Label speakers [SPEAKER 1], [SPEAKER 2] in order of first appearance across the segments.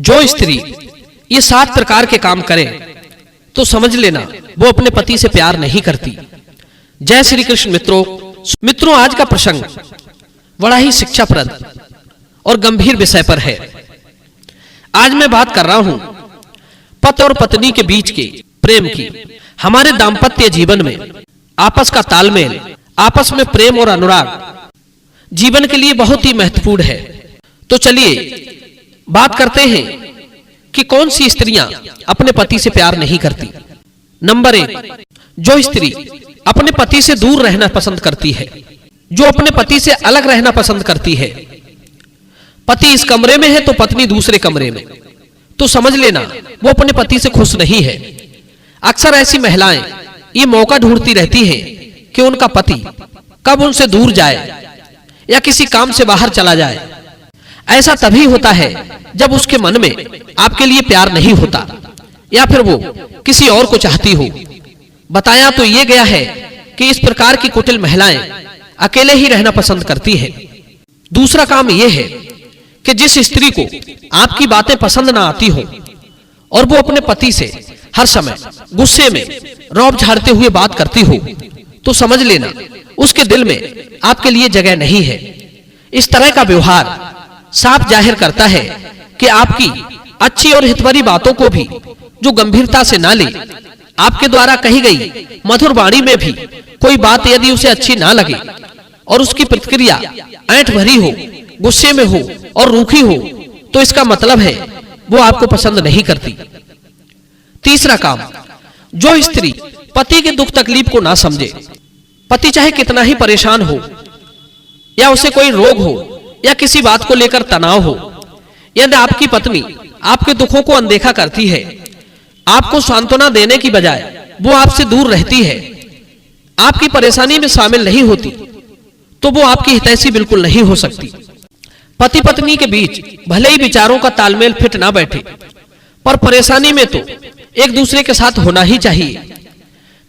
[SPEAKER 1] जो स्त्री ये 7 प्रकार के काम करे तो समझ लेना वो अपने पति से प्यार नहीं करती। जय श्री कृष्ण मित्रों, आज का प्रसंग बड़ा ही शिक्षाप्रद और गंभीर विषय पर है। आज मैं बात कर रहा हूं पति और पत्नी के बीच के प्रेम की। हमारे दाम्पत्य जीवन में आपस का तालमेल, आपस में प्रेम और अनुराग जीवन के लिए बहुत ही महत्वपूर्ण है। तो चलिए बात करते हैं कि कौन सी स्त्रियां अपने पति से प्यार नहीं करती। नंबर 1, जो स्त्री अपने पति से दूर रहना पसंद करती है, जो अपने पति से अलग रहना पसंद करती है। पति इस कमरे में है तो पत्नी दूसरे कमरे में, तो समझ लेना वो अपने पति से खुश नहीं है। अक्सर ऐसी महिलाएं ये मौका ढूंढती रहती हैं कि उनका पति कब उनसे दूर जाए या किसी काम से बाहर चला जाए। ऐसा तभी होता है जब उसके मन में आपके लिए प्यार नहीं होता या फिर वो किसी और को चाहती हो। बताया तो ये गया है कि इस प्रकार की कुटिल महिलाएं अकेले ही रहना पसंद करती हैं। दूसरा काम यह है कि जिस स्त्री को आपकी बातें पसंद ना आती हो और वो अपने पति से हर समय गुस्से में रौब झाड़ते हुए बात करती हो, तो समझ लेना उसके दिल में आपके लिए जगह नहीं है। इस तरह का व्यवहार साफ जाहिर करता है कि आपकी अच्छी और हितभरी बातों को भी जो गंभीरता से ना ले, आपके द्वारा कही गई मधुर वाणी में भी कोई बात यदि उसे अच्छी ना लगे और उसकी प्रतिक्रिया ऐंठ भरी हो, गुस्से में हो और रूखी हो, तो इसका मतलब है वो आपको पसंद नहीं करती। तीसरा काम, जो स्त्री पति के दुख तकलीफ को ना समझे। पति चाहे कितना ही परेशान हो या उसे कोई रोग हो या किसी बात को लेकर तनाव हो, यदि आपकी पत्नी आपके दुखों को अनदेखा करती है, आपको सांत्वना देने की बजाय वो आपसे दूर रहती है, आपकी परेशानी में शामिल नहीं होती, तो वो आपकी हितैषी बिल्कुल नहीं हो सकती। पति पत्नी के बीच भले ही विचारों का तालमेल फिट ना बैठे, पर परेशानी में तो एक दूसरे के साथ होना ही चाहिए।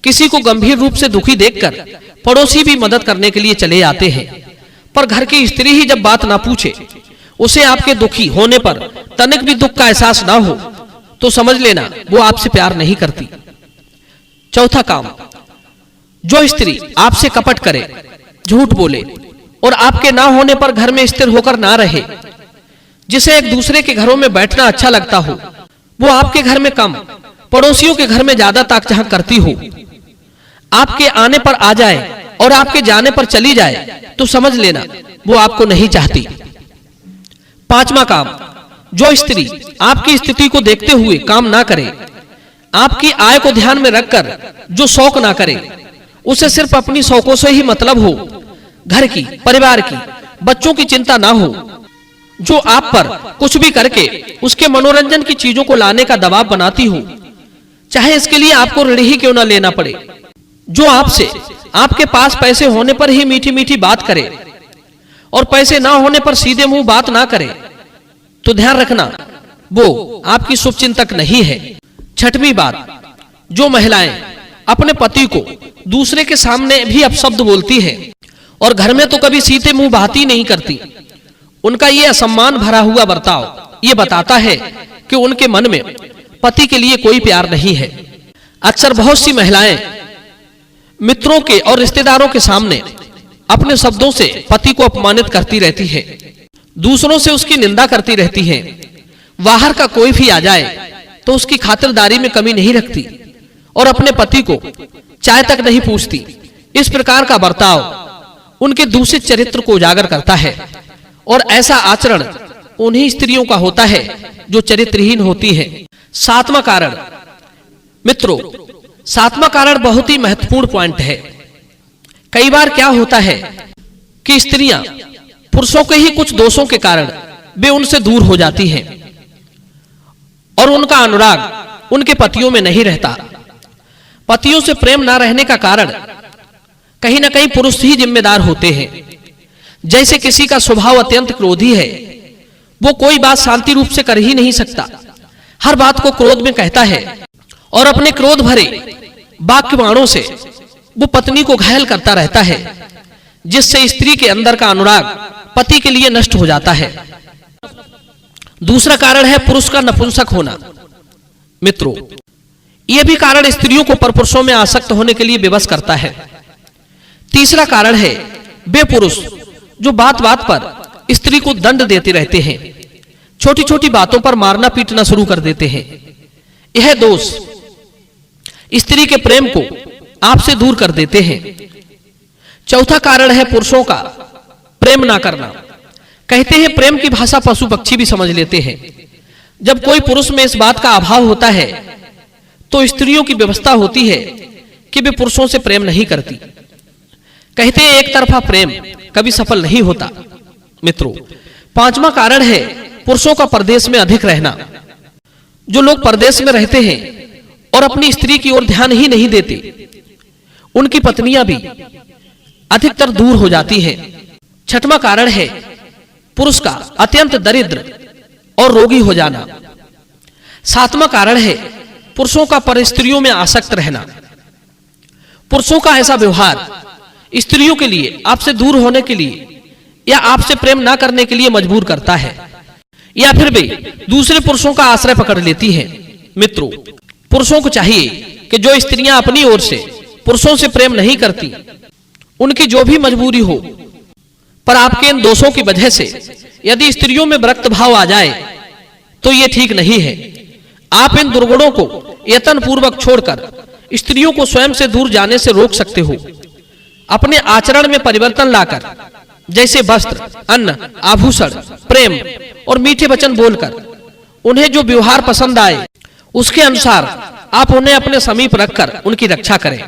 [SPEAKER 1] किसी को गंभीर रूप से दुखी देखकर पड़ोसी भी मदद करने के लिए चले आते हैं, पर घर की स्त्री ही जब बात ना पूछे, उसे आपके दुखी होने पर तनिक भी दुख का एहसास ना हो, तो समझ लेना वो आपसे प्यार नहीं करती। चौथा काम, जो स्त्री आपसे कपट करे, झूठ बोले और आपके ना होने पर घर में स्थिर होकर ना रहे, जिसे एक दूसरे के घरों में बैठना अच्छा लगता हो, वो आपके घर में कम, पड़ोसियों के घर में ज्यादा ताक-झांक करती हो, आपके आने पर आ जाए और आपके जाने पर चली जाए, तो समझ लेना वो आपको नहीं चाहती। पांचवा काम, जो स्त्री आपकी स्थिति को देखते हुए काम ना करे, आपकी आय को ध्यान में रखकर जो शौक ना करे, उसे सिर्फ अपनी शौकों से ही मतलब हो, घर की, परिवार की, बच्चों की चिंता ना हो, जो आप पर कुछ भी करके उसके मनोरंजन की चीजों को लाने का दबाव बनाती हो, चाहे इसके लिए आपको ऋण ही क्यों ना लेना पड़े, जो आपसे आपके पास पैसे होने पर ही मीठी मीठी बात करे और पैसे ना होने पर सीधे मुंह बात ना करे, तो ध्यान रखना वो आपकी शुभचिंतक नहीं है। छठवीं बात, जो महिलाएं अपने पति को दूसरे के सामने भी अपशब्द बोलती है और घर में तो कभी सीधे मुंह बात ही नहीं करती, उनका ये असम्मान भरा हुआ बर्ताव ये बताता है कि उनके मन में पति के लिए कोई प्यार नहीं है। अक्सर बहुत सी महिलाएं मित्रों के और रिश्तेदारों के सामने अपने शब्दों से पति को अपमानित करती रहती है, दूसरों से उसकी निंदा करती रहती है, बाहर का कोई भी आ जाए तो उसकी खातिरदारी में कमी नहीं रखती और अपने पति को चाय तक नहीं पूछती। इस प्रकार का बर्ताव उनके दूषित चरित्र को उजागर करता है और ऐसा आचरण उन्हीं स्त्रियों का होता है जो चरित्रहीन होती हैं। सातवां कारण, मित्रों, सातवां कारण बहुत ही महत्वपूर्ण पॉइंट है। कई बार क्या होता है कि स्त्रियां पुरुषों के ही कुछ दोषों के कारण वे उनसे दूर हो जाती हैं और उनका अनुराग उनके पतियों में नहीं रहता। पतियों से प्रेम ना रहने का कारण कहीं ना कहीं पुरुष ही जिम्मेदार होते हैं। जैसे किसी का स्वभाव अत्यंत क्रोधी है, वो कोई बात शांति रूप से कर ही नहीं सकता, हर बात को क्रोध में कहता है और अपने क्रोध भरे वाक्य बाणों से वो पत्नी को घायल करता रहता है, जिससे स्त्री के अंदर का अनुराग पति के लिए नष्ट हो जाता है। दूसरा कारण है पुरुष का नपुंसक होना। मित्रों, यह भी कारण स्त्रियों को परपुरुषों में आसक्त होने के लिए विवश करता है। तीसरा कारण है वे पुरुष जो बात बात पर स्त्री को दंड देते रहते हैं, छोटी छोटी बातों पर मारना पीटना शुरू कर देते हैं। यह दोष स्त्री के प्रेम को आपसे दूर कर देते हैं। चौथा कारण है पुरुषों का प्रेम ना करना। कहते हैं प्रेम की भाषा पशु पक्षी भी समझ लेते हैं। जब कोई पुरुष में इस बात का अभाव होता है तो स्त्रियों की व्यवस्था होती है कि वे पुरुषों से प्रेम नहीं करती। कहते हैं एक तरफा प्रेम कभी सफल नहीं होता। मित्रों, पांचवा कारण है पुरुषों का परदेश में अधिक रहना। जो लोग परदेश में रहते हैं और अपनी स्त्री की ओर ध्यान ही नहीं देते, उनकी पत्नियां भी अधिकतर दूर हो जाती हैं। छठवां कारण है पुरुष का अत्यंत दरिद्र और रोगी हो जाना। सातवां कारण है पुरुषों का पर स्त्रियों में आसक्त रहना। पुरुषों का ऐसा व्यवहार स्त्रियों के लिए आपसे दूर होने के लिए या आपसे प्रेम ना करने के लिए मजबूर करता है, या फिर वे दूसरे पुरुषों का आश्रय पकड़ लेती हैं। मित्रों, पुरुषों को चाहिए कि जो स्त्रियां अपनी ओर से पुरुषों से प्रेम नहीं करती, उनकी जो भी मजबूरी हो, पर आपके इन दोषों की वजह से यदि स्त्रियों में विरक्त भाव आ जाए तो ये ठीक नहीं है। आप इन दुर्गुणों को यत्न पूर्वक छोड़कर स्त्रियों को स्वयं से दूर जाने से रोक सकते हो। अपने आचरण में परिवर्तन लाकर, जैसे वस्त्र, अन्न, आभूषण, प्रेम और मीठे वचन बोलकर उन्हें जो व्यवहार पसंद आए उसके अनुसार आप उन्हें अपने समीप रखकर उनकी रक्षा करें।